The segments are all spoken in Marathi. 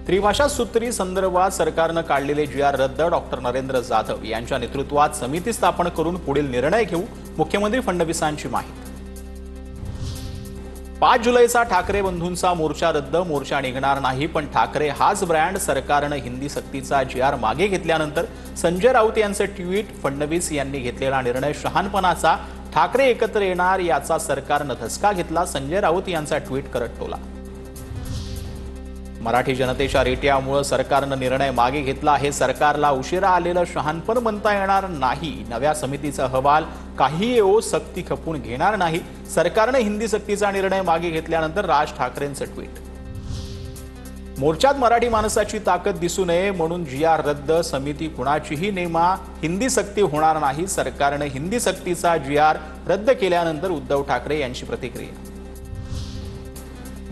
त्रिभाषा सूत्री संदर्भात सरकारनं काढलेले जी आर रद्द डॉक्टर नरेंद्र जाधव यांच्या नेतृत्वात समिती स्थापन करून पुढील निर्णय घेऊ, मुख्यमंत्री फडणवीसांची माहिती। 5 जुलैचा ठाकरे बंधूंचा मोर्चा रद्द, मोर्चा निघणार नाही, पण ठाकरे हाच ब्रँड। सरकारनं हिंदी सक्तीचा जी आर मागे घेतल्यानंतर संजय राऊत यांचे ट्विट, फडणवीस यांनी घेतलेला निर्णय शहाणपणाचा, ठाकरे एकत्र येणार याचा सरकारनं धसका घेतला, संजय राऊत यांचा ट्विट करत टोला। मराठी जनतेच्या रेट्यामुळे सरकारनं निर्णय मागे घेतला, हे सरकारला उशिरा आलेलं शहाणपण म्हणता येणार नाही। नव्या समितीचा अहवाल काही येवो, सक्ती खपून घेणार नाही। सरकारनं हिंदी सक्तीचा निर्णय मागे घेतल्यानंतर राज ठाकरेंचं ट्विट। मोर्चात मराठी माणसाची ताकद दिसू नये म्हणून जी आर रद्द, समिती कुणाचीही नेमा, हिंदी सक्ती होणार नाही। सरकारनं हिंदी सक्तीचा जी आर रद्द केल्यानंतर उद्धव ठाकरे यांची प्रतिक्रिया।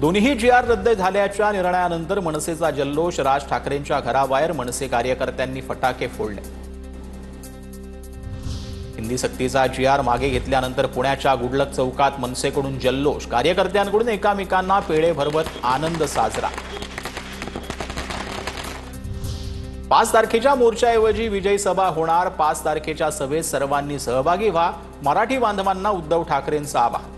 दोन्ही जी आर रद्द झाल्याच्या निर्णयानंतर मनसेचा जल्लोष, राज ठाकरेंच्या घराबाहेर मनसे कार्यकर्त्यांनी फटाके फोडले। हिंदी सक्तीचा जी आर मागे घेतल्यानंतर पुण्याच्या गुडलक चौकात मनसेकडून जल्लोष, कार्यकर्त्यांकडून एकामेकांना पेढे भरवत आनंद साजरा। 5 तारखेच्या मोर्चाऐवजी विजयी सभा होणार, 5 तारखेच्या सभेत सर्वांनी सहभागी व्हा, मराठी बांधवांना उद्धव ठाकरेंचं आवाहन।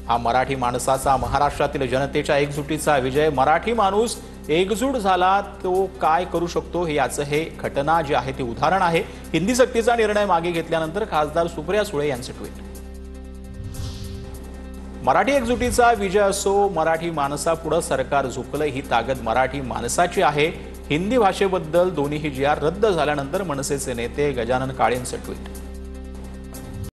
हा मराठी माणसाचा, महाराष्ट्रातील जनतेच्या एकजुटीचा विजय। मराठी माणूस एकजूट झाला तो काय करू शकतो याचं हे घटना जी आहे ती उदाहरण आहे। हिंदी सक्तीचा निर्णय मागे घेतल्यानंतर खासदार सुप्रिया सुळे यांचे ट्विट। मराठी एकजुटीचा विजय असो, मराठी माणसापुढे सरकार झुकलं, ही ताकद मराठी माणसाची आहे। हिंदी भाषेबद्दल दोन्ही जी आर रद्द झाल्यानंतर मनसेचे नेते गजानन काळेंचं ट्विट।